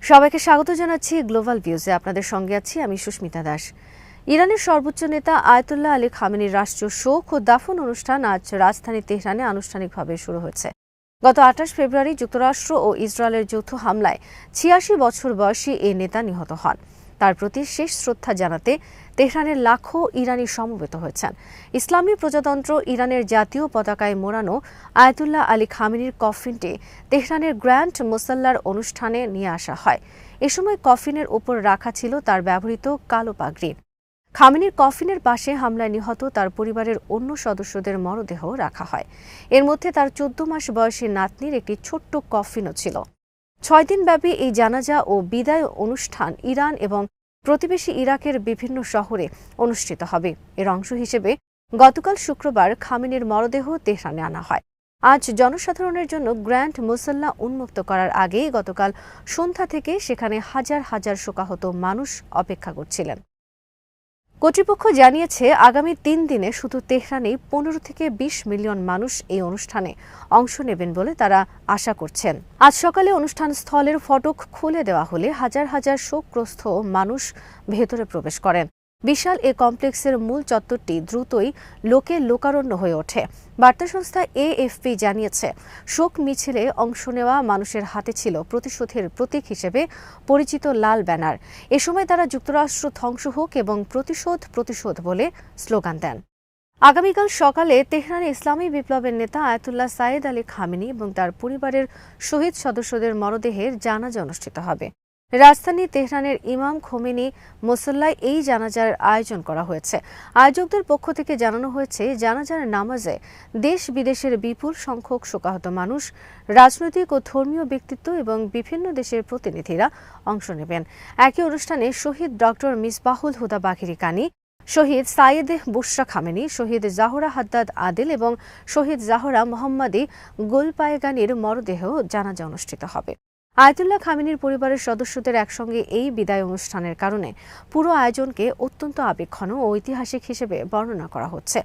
সবাইকে স্বাগত জানাচ্ছি গ্লোবাল ভিউজে। আপনাদের সঙ্গে আছি আমি সুস্মিতা দাস। ইরানের সর্বোচ্চ নেতা আয়াতুল্লাহ আলী খামেনির রাষ্ট্রীয় শোক ও দাফন অনুষ্ঠান আজ রাজধানী তেহরানে আনুষ্ঠানিকভাবে শুরু হয়েছে। গত ২৮ ফেব্রুয়ারি যুক্তরাষ্ট্র ও ইসরায়েলের যৌথ হামলায় ৮৬ বছর বয়সী এই নেতা নিহত হন। তার প্রতি শেষ শ্রদ্ধা জানাতে তেহরানের লাখো ইরানি সমবেত হয়েছেন। ইসলামী প্রজাতন্ত্র ইরানের জাতীয় পতাকায় মোড়ানো আয়াতুল্লাহ আলী খামেনির কফিনটি তেহরানের গ্র্যান্ড মুসাল্লার অনুষ্ঠানে নিয়ে আসা হয়। এ সময় কফিনের উপর রাখা ছিল তার ব্যবহৃত কালো পাগড়ি। খামেনির কফিনের পাশে হামলায় নিহত তার পরিবারের অন্য সদস্যদের মরদেহ রাখা হয়। এর মধ্যে তার ১৪ মাস বয়সী নাতনির একটি ছোট্ট কফিনও ছিল। ৬ দিনব্যাপী এই জানাজা ও বিদায় অনুষ্ঠান ইরান এবং প্রতিবেশী ইরাকের বিভিন্ন শহরে অনুষ্ঠিত হবে। এর অংশ হিসেবে গতকাল শুক্রবার খামেনির মরদেহ তেহরানে আনা হয়। আজ জনসাধারণের জন্য গ্র্যান্ড মুসাল্লা উন্মুক্ত করার আগেই গতকাল সন্ধ্যা থেকে সেখানে হাজার হাজার শোকাহত মানুষ অপেক্ষা করছিলেন। কর্তৃপক্ষ জানিয়েছে, আগামী ৩ দিনে শুধু তেহরানেই ১৫ থেকে ২০ মিলিয়ন মানুষ এই অনুষ্ঠানে অংশ নেবেন বলে তারা আশা করছেন। আজ সকালে অনুষ্ঠান স্থলের ফটক খুলে দেওয়া হলে হাজার হাজার শোকগ্রস্ত মানুষ ভেতরে প্রবেশ করেন। বিশাল এ কমপ্লেক্সের মূল চত্বরটি দ্রুতই লোকে লোকারণ্য হয়ে ওঠে। বার্তা সংস্থা এএফপি জানিয়েছে, শোক মিছিলে অংশ নেওয়া মানুষের হাতে ছিল প্রতিশোধের প্রতীক হিসেবে পরিচিত লাল ব্যানার। এ সময় তারা যুক্তরাষ্ট্র ধ্বংস হোক এবং প্রতিশোধ প্রতিশোধ বলে স্লোগান দেন। আগামীকাল সকালে তেহরানে ইসলামী বিপ্লবের নেতা আয়াতুল্লাহ সাইয়েদ আলী খামেনি এবং তার পরিবারের শহীদ সদস্যদের মরদেহের জানাজা অনুষ্ঠিত হবে। রাজধানী তেহরানের ইমাম খোমেনি মুসল্লায় এই জানাজার আয়োজন করা হয়েছে। আয়োজকদের পক্ষ থেকে জানানো হয়েছে, জানাজার নামাজে দেশ বিদেশের বিপুল সংখ্যক শোকাহত মানুষ, রাজনৈতিক ও ধর্মীয় ব্যক্তিত্ব এবং বিভিন্ন দেশের প্রতিনিধিরা অংশ নেবেন। একই অনুষ্ঠানে শহীদ ডক্টর মিসবাহুল হুদা বাঘেরি কানি, শহীদ সাইয়েদ বুশরা খামেনি, শহীদ জাহরা হাদ্দাদ আদিল এবং শহীদ জাহরা মোহাম্মদী গুলপায়েগানির মরদেহ জানাজা অনুষ্ঠিত হবে। আয়াতুল্লাহ খামেনির পরিবারের সদস্যদের একসঙ্গে এই বিদায় অনুষ্ঠানের কারণে পুরো আয়োজনকে অত্যন্ত আবেগঘন ও ঐতিহাসিক হিসেবে বর্ণনা করা হচ্ছে।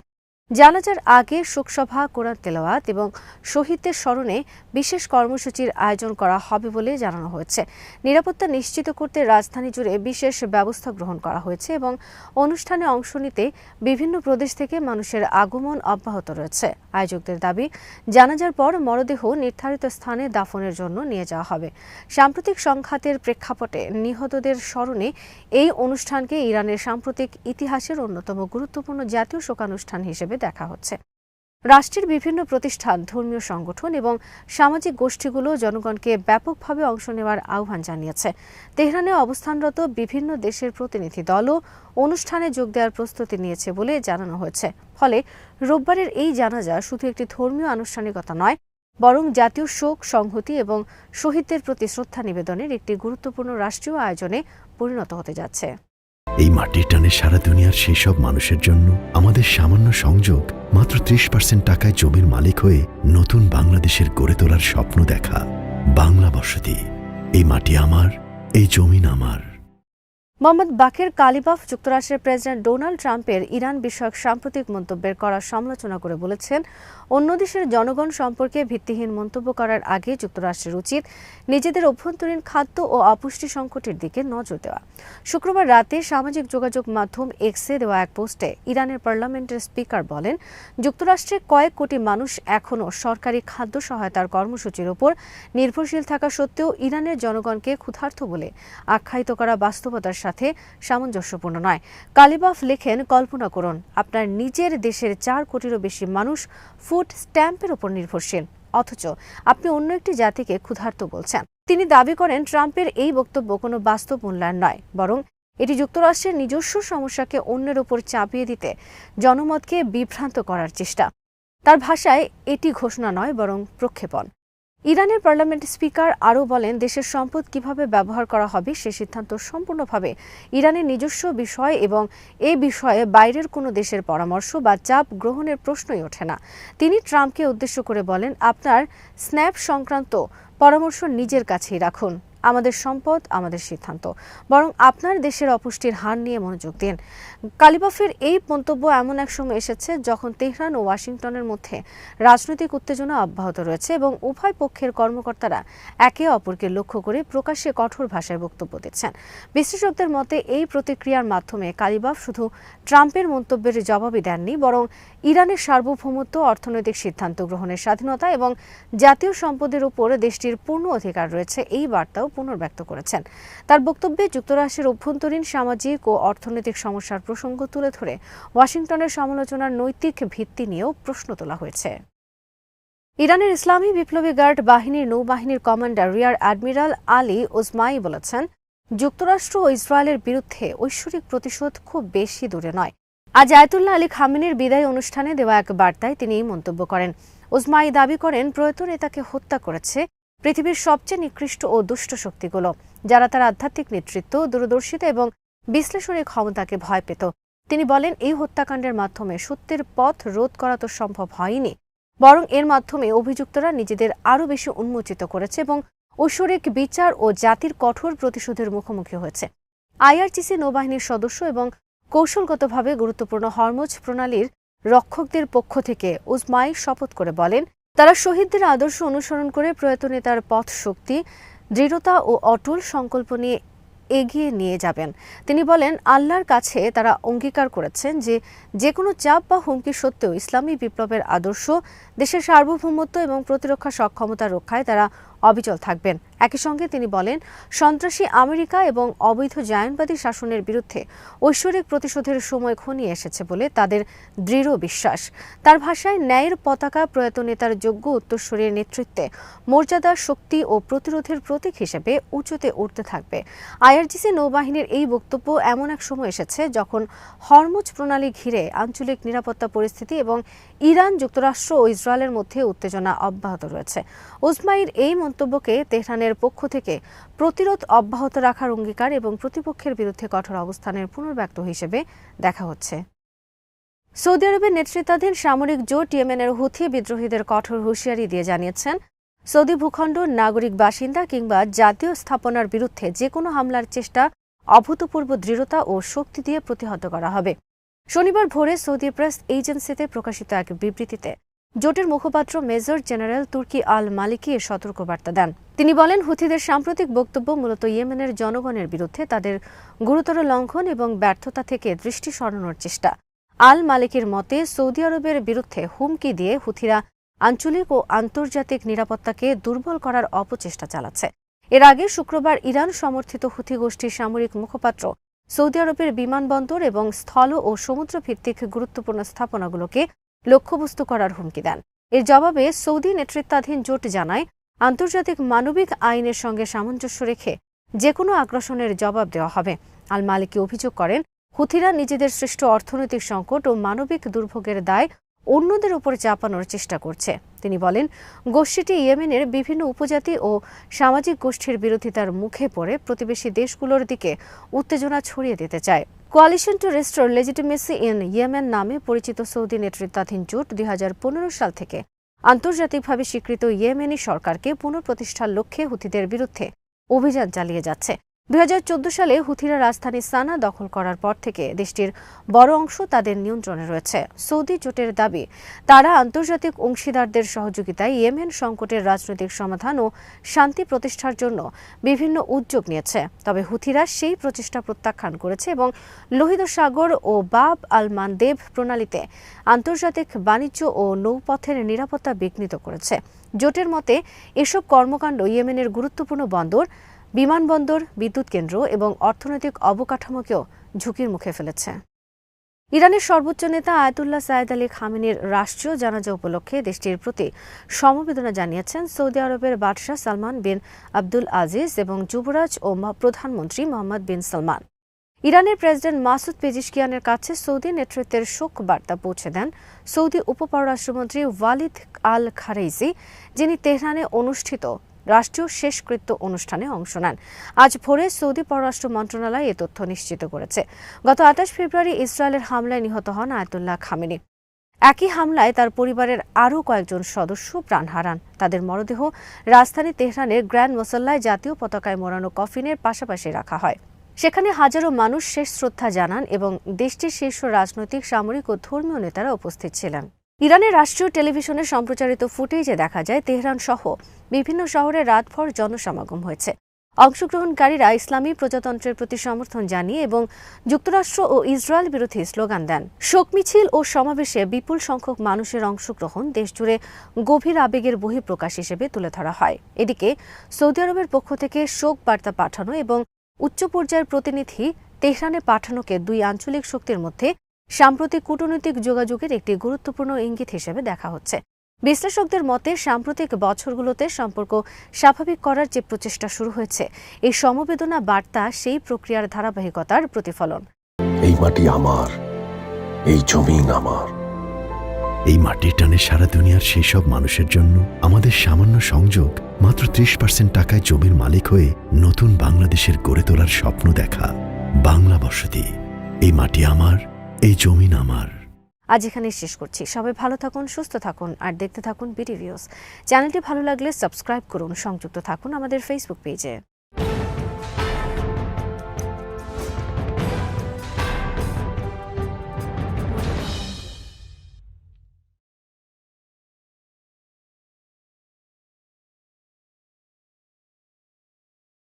জানাজার আগে শোকসভা, কোরআন তেলাওয়াত এবং শহীদদের স্মরণে বিশেষ কর্মসূচির আয়োজন করা হবে বলে জানানো হয়েছে। নিরাপত্তা নিশ্চিত করতে রাজধানী জুড়ে বিশেষ ব্যবস্থা গ্রহণ করা হয়েছে এবং অনুষ্ঠানে অংশ নিতে বিভিন্ন প্রদেশ থেকে মানুষের আগমন অব্যাহত রয়েছে। আয়োজকদের দাবি, জানাজার পর মরদেহ নির্ধারিত স্থানে দাফনের জন্য নিয়ে যাওয়া হবে। সাম্প্রতিক সংঘাতের প্রেক্ষাপটে নিহতদের স্মরণে এই অনুষ্ঠানকে ইরানের সাম্প্রতিক ইতিহাসের অন্যতম গুরুত্বপূর্ণ জাতীয় শোকানুষ্ঠান হিসেবে দেখা হচ্ছে। রাষ্ট্রের বিভিন্ন প্রতিষ্ঠান, ধর্মীয় সংগঠন এবং সামাজিক গোষ্ঠীগুলো জনগণকে ব্যাপকভাবে অংশ নেওয়ার আহ্বান জানিয়েছে। তেহরানে অবস্থানরত বিভিন্ন দেশের প্রতিনিধি দলও অনুষ্ঠানে যোগ দেওয়ার প্রস্তুতি নিয়েছে বলে জানানো হয়েছে। ফলে রোববারের এই জানাজা শুধু একটি ধর্মীয় আনুষ্ঠানিকতা নয়, বরং জাতীয় শোক, সংহতি এবং শহীদদের প্রতি শ্রদ্ধা নিবেদনের একটি গুরুত্বপূর্ণ রাষ্ট্রীয় আয়োজনে পরিণত হতে যাচ্ছে। এই মাটির টানে সারা দুনিয়ার সেই সব মানুষের জন্য আমাদের সামান্য সংযোগ, মাত্র ৩০% টাকায় জমির মালিক হয়ে নতুন বাংলাদেশের গড়ে তোলার স্বপ্ন দেখা। বাংলা বসতি, এই মাটি আমার, এই জমিন আমার। মোহাম্মদ বাকের কালিবাফ যুক্তরাষ্ট্রের প্রেসিডেন্ট ডোনাল্ড ট্রাম্পের ইরান বিষয়ক সাম্প্রতিক মন্তব্যের কড়া সমালোচনা করে বলেছেন, অন্য দেশের জনগণ সম্পর্কে ভিত্তিহীন মন্তব্য করার আগে যুক্তরাষ্ট্রের উচিত নিজেদের অভ্যন্তরীণ খাদ্য ও অপুষ্টি সংকটের দিকে নজর দেওয়া। শুক্রবার রাতে সামাজিক যোগাযোগ মাধ্যম এক্সে দেওয়া এক পোস্টে ইরানের পার্লামেন্টের স্পিকার বলেন, যুক্তরাষ্ট্রে কয়েক কোটি মানুষ এখনও সরকারি খাদ্য সহায়তার কর্মসূচির ওপর নির্ভরশীল থাকা সত্ত্বেও ইরানের জনগণকে ক্ষুধার্ত বলে আখ্যায়িত করা বাস্তবতার সাথে সামঞ্জস্যপূর্ণ নয়। কালিবাফ লেখেন, কল্পনা করুন আপনার নিজের দেশের ৪ কোটিরও বেশি মানুষ ফুড স্ট্যাম্পের উপর নির্ভরশীল, অথচ আপনি অন্য একটি জাতিকে ক্ষুধার্ত বলছেন। তিনি দাবি করেন, ট্রাম্পের এই বক্তব্য কোনো বাস্তব মূল্যায়ন নয়, বরং এটি যুক্তরাষ্ট্রের নিজস্ব সমস্যাকে অন্যের উপর চাপিয়ে দিতে জনমতকে বিভ্রান্ত করার চেষ্টা। তার ভাষায় এটি ঘোষণা নয়, বরং প্রক্ষেপণ। ইরানের পার্লামেন্ট স্পিকার আরও বলেন, দেশের সম্পদ কিভাবে ব্যবহার করা হবে সে সিদ্ধান্ত সম্পূর্ণভাবে ইরানের নিজস্ব বিষয় এবং এ বিষয়ে বাইরের কোনো দেশের পরামর্শ বা চাপ গ্রহণের প্রশ্নই ওঠে না। তিনি ট্রাম্পকে উদ্দেশ্য করে বলেন, আপনার স্ন্যাপ সংক্রান্ত পরামর্শ নিজের কাছেই রাখুন। আমাদের সম্পদ, আমাদের সিদ্ধান্ত, বরং আপনার দেশের অপুষ্টির হার নিয়ে মনোযোগ দিন। কালিবাফের এই মন্তব্য এমন এক সময় এসেছে যখন তেহরান ও ওয়াশিংটনের মধ্যে রাজনৈতিক উত্তেজনা অব্যাহত রয়েছে এবং উভয় পক্ষের কর্মকর্তারা একে অপরকে লক্ষ্য করে প্রকাশ্যে কঠোর ভাষায় বক্তব্য দিচ্ছেন। বিশ্লেষকদের মতে এই প্রতিক্রিয়ার মাধ্যমে কালিবাফ শুধু ট্রাম্পের মন্তব্যের জবাবই দেননি, বরং ইরানের সার্বভৌমত্ব, অর্থনৈতিক সিদ্ধান্ত গ্রহণের স্বাধীনতা এবং জাতীয় সম্পদের উপর দেশটির পূর্ণ অধিকার রয়েছে এই বার্তাও পুনর্ব্যক্ত করেছেন। তার বক্তব্যে যুক্তরাষ্ট্রের অভ্যন্তরীণ সামাজিক ও অর্থনৈতিক সমস্যার প্রসঙ্গ তুলে ধরে ওয়াশিংটনের সমালোচনার নৈতিক ভিত্তি নিয়েও প্রশ্ন তোলা হয়েছে। ইরানের ইসলামী বিপ্লবী গার্ড বাহিনীর নৌবাহিনীর কমান্ডার রিয়ার অ্যাডমিরাল আলী ওজমাই বলেছেন, যুক্তরাষ্ট্র ও ইসরায়েলের বিরুদ্ধে ঐশ্বরিক প্রতিশোধ খুব বেশি দূরে নয়। আজ আয়াতুল্লাহ আলী খামেনির বিদায় অনুষ্ঠানে দেওয়া এক বার্তায় তিনি এই মন্তব্য করেন। ওজমাই দাবি করেন, প্রয়াত নেতাকে হত্যা করেছে পৃথিবীর সবচেয়ে নিকৃষ্ট ও দুষ্ট শক্তিগুলো, যারা তার আধ্যাত্মিক নেতৃত্ব, দূরদর্শিতা এবং বিশ্লেষণী ক্ষমতাকে ভয় পেত। তিনি বলেন, এই হত্যাকাণ্ডের মাধ্যমে সত্যের পথ রোধ করা তো সম্ভব হয়নি, বরং এর মাধ্যমে অভিযুক্তরা নিজেদের আরও বেশি উন্মোচিত করেছে এবং ঐশ্বরিক বিচার ও জাতির কঠোর প্রতিশোধের মুখোমুখি হয়েছে। আইআরজিসি নৌবাহিনীর সদস্য এবং কৌশলগতভাবে গুরুত্বপূর্ণ হরমুজ প্রণালীর রক্ষকদের পক্ষ থেকে ওজমাই শপথ করে বলেন, তারা শহীদদের আদর্শ অনুসরণ করে প্রয়াত নেতার পথ শক্তি, দৃঢ়তা ও অটল সংকল্প নিয়ে এগিয়ে নিয়ে যাবেন। তিনি বলেন, আল্লাহর কাছে তারা অঙ্গীকার করেছেন যে কোনো চাপ বা হুমকি সত্ত্বেও ইসলামী বিপ্লবের আদর্শ, দেশের সার্বভৌমত্ব এবং প্রতিরক্ষা সক্ষমতা রক্ষায় তারা অবিচল থাকবেন। একই সঙ্গে তিনি বলেন, সন্ত্রাসী আমেরিকা এবং অবৈধ জায়নবাদী শাসনের বিরুদ্ধে ঐশ্বরিক প্রতিশোধের সময় ঘনিয়ে এসেছে বলে তাদের দৃঢ় বিশ্বাস। তার ভাষায়, ন্যায়ের পতাকা প্রয়াত নেতার যোগ্য উত্তরসূরির নেতৃত্বে মর্যাদা, শক্তি ও প্রতিরোধের প্রতীক হিসেবে উঁচুতে উঠতে থাকবে। আইআরজিসি নৌবাহিনীর এই বক্তব্য এমন এক সময় এসেছে যখন হরমুজ প্রণালী ঘিরে আঞ্চলিক নিরাপত্তা পরিস্থিতি এবং ইরান, যুক্তরাষ্ট্র ও ইসরায়েলের মধ্যে উত্তেজনা অব্যাহত রয়েছে। ওজমাইর এই মন্তব্যকে তেহরানের পক্ষ থেকে প্রতিরোধ অব্যাহত রাখার অঙ্গীকার এবং প্রতিপক্ষের বিরুদ্ধে কঠোর অবস্থানের পুনর্ব্যক্ত হিসেবে দেখা হচ্ছে। সৌদি আরবের নেতৃত্বাধীন সামরিক জোট ইয়েমেনের হুথি বিদ্রোহীদের কঠোর হুঁশিয়ারি দিয়ে জানিয়েছেন, সৌদি ভূখণ্ড, নাগরিক বাসিন্দা কিংবা জাতীয় স্থাপনার বিরুদ্ধে যে কোনো হামলার চেষ্টা অভূতপূর্ব দৃঢ়তা ও শক্তি দিয়ে প্রতিহত করা হবে। শনিবার ভোরে সৌদি প্রেস এজেন্সিতে প্রকাশিত এক বিবৃতিতে জোটের মুখপাত্র মেজর জেনারেল তুর্কি আল মালিকি এর সতর্কবার্তা দেন। তিনি বলেন, হুথিদের সাম্প্রতিক বক্তব্য মূলত ইয়েমেনের জনগণের বিরুদ্ধে তাদের গুরুতর লঙ্ঘন এবং ব্যর্থতা থেকে দৃষ্টি সরানোর চেষ্টা। আল মালিকির মতে, সৌদি আরবের বিরুদ্ধে হুমকি দিয়ে হুথিরা আঞ্চলিক ও আন্তর্জাতিক নিরাপত্তাকে দুর্বল করার অপচেষ্টা চালাচ্ছে। এর আগে শুক্রবার ইরান সমর্থিত হুথি গোষ্ঠীর সামরিক মুখপাত্র সৌদি আরবের বিমানবন্দর এবং স্থল ও সমুদ্র ভিত্তিক গুরুত্বপূর্ণ স্থাপনাগুলোকে লক্ষ্যবস্তু করার হুমকি দেন। এর জবাবে সৌদি নেতৃত্বাধীন জোট জানায়, আন্তর্জাতিক মানবিক আইনের সঙ্গে সামঞ্জস্য রেখে যে কোনো আগ্রাসনের জবাব দেওয়া হবে। আল মালিকি অভিযোগ করেন, হুথিরা নিজেদের সৃষ্ট অর্থনৈতিক সংকট ও মানবিক দুর্ভোগের দায় অন্যদের উপর চাপানোর চেষ্টা করছে। তিনি বলেন, গোষ্ঠীটি ইয়েমেনের বিভিন্ন উপজাতি ও সামাজিক গোষ্ঠীর বিরোধিতার মুখে পড়ে প্রতিবেশী দেশগুলোর দিকে উত্তেজনা ছড়িয়ে দিতে চায়। Coalition two restore legitimacy in Yemen নামে পরিচিত সৌদি নেতৃত্বাধীন জোট 2015 সাল থেকে আন্তর্জাতিকভাবে স্বীকৃত ইয়েমেনি সরকারকে পুনঃপ্রতিষ্ঠার লক্ষ্যে হুথিদের বিরুদ্ধে অভিযান চালিয়ে যাচ্ছে। 2014 সালে হুথিরা রাজধানী সানা দখল করার পর থেকে দেশটির বড় অংশ তাদের নিয়ন্ত্রণে রয়েছে। সৌদি জোটের দাবি, তারা আন্তর্জাতিক অংশীদারদের সহযোগিতায় ইয়েমেন সংকটের রাজনৈতিক সমাধান ও শান্তি প্রতিষ্ঠার জন্য বিভিন্ন উদ্যোগ নিয়েছে। তবে হুথিরা সেই প্রচেষ্টা প্রত্যাখ্যান করেছে এবং লোহিত সাগর ও বাব আল মানদেব প্রণালীতে আন্তর্জাতিক বাণিজ্য ও নৌপথের নিরাপত্তা বিঘ্নিত করেছে। জোটের মতে, এসব কর্মকাণ্ড ইয়েমেনের গুরুত্বপূর্ণ বন্দর, বিমানবন্দর, বিদ্যুৎ কেন্দ্র এবং অর্থনৈতিক অবকাঠামোকেও ঝুঁকির মুখে ফেলেছে। ইরানের সর্বোচ্চ নেতা আয়াতুল্লাহ সাইদ আলী খামেনির রাষ্ট্রীয় জানাজা উপলক্ষে দেশটির প্রতি সমবেদনা জানিয়েছেন সৌদি আরবের বাদশাহ সালমান বিন আব্দুল আজিজ এবং যুবরাজ ও প্রধানমন্ত্রী মোহাম্মদ বিন সালমান। ইরানের প্রেসিডেন্ট মাসুদ পেজিশকিয়ানের কাছে সৌদি নেতৃত্বের শোক বার্তা পৌঁছে দেন সৌদি উপপররাষ্ট্রমন্ত্রী ওয়ালিদ আল খারেইজি, যিনি তেহরানে অনুষ্ঠিত রাষ্ট্রীয় শেষকৃত্য অনুষ্ঠানে অংশ নেন। আজ ভোরে সৌদি পররাষ্ট্র মন্ত্রণালয় এ তথ্য নিশ্চিত করেছে। গত 28 ফেব্রুয়ারি ইসরায়েলের হামলায় নিহত হন আয়াতুল্লাহ খামেনি। একই হামলায় তার পরিবারের আরও কয়েকজন সদস্য প্রাণ হারান। তাদের মরদেহ রাজধানী তেহরানের গ্র্যান্ড মুসল্লায় জাতীয় পতাকায় মোড়ানো কফিনের পাশাপাশি রাখা হয়। সেখানে হাজারো মানুষ শেষ শ্রদ্ধা জানান এবং দেশটির শীর্ষ রাজনৈতিক, সামরিক ও ধর্মীয় নেতারা উপস্থিত ছিলেন। ইরানের রাষ্ট্রীয় টেলিভিশনে সম্প্রচারিত ফুটেজে দেখা যায় তেহরান সহ বিভিন্ন শহরে রাতভর জনসমাগম হয়েছে। অংশগ্রহণকারীরা ইসলামী প্রজাতন্ত্রের প্রতি সমর্থন জানিয়ে এবং যুক্তরাষ্ট্র ও ইসরায়েল বিরোধী স্লোগান দেন। শোক মিছিল ও সমাবেশে বিপুল সংখ্যক মানুষের অংশগ্রহণ দেশজুড়ে গভীর আবেগের বহিঃপ্রকাশ হিসেবে তুলে ধরা হয়। এদিকে সৌদি আরবের পক্ষ থেকে শোক বার্তা পাঠানো এবং উচ্চ পর্যায়ের প্রতিনিধি তেহরানে পাঠানোকে দুই আঞ্চলিক শক্তির মধ্যে সাম্প্রতিক কূটনৈতিক যোগাযোগের একটি গুরুত্বপূর্ণ ইঙ্গিত হিসেবে দেখা হচ্ছে। বিশ্লেষকদের মতে সাম্প্রতিক বছরগুলোতে সম্পর্ক স্বাভাবিক করার যে প্রচেষ্টা শুরু হয়েছে, এই সমবেদনা বার্তা সেই প্রক্রিয়ার ধারাবাহিকতার প্রতিফলন। এই মাটি আমার, এই জমিন আমার। এই মাটির টানে সারা দুনিয়ার সেই সব মানুষের জন্য আমাদের সামান্য সংযোগ মাত্র 30% টাকায় জমির মালিক হয়ে নতুন বাংলাদেশের গড়ে তোলার স্বপ্ন দেখা। বাংলা বসতি। এই মাটি আমার, এই জমিন আমার। আজ এখানে শেষ করছি। সবাই ভালো থাকুন, সুস্থ থাকুন আর দেখতে থাকুন বিডি ভিউজ। চ্যানেলটি ভালো লাগলে সাবস্ক্রাইব করুন, সংযুক্ত থাকুন আমাদের ফেসবুক পেজে।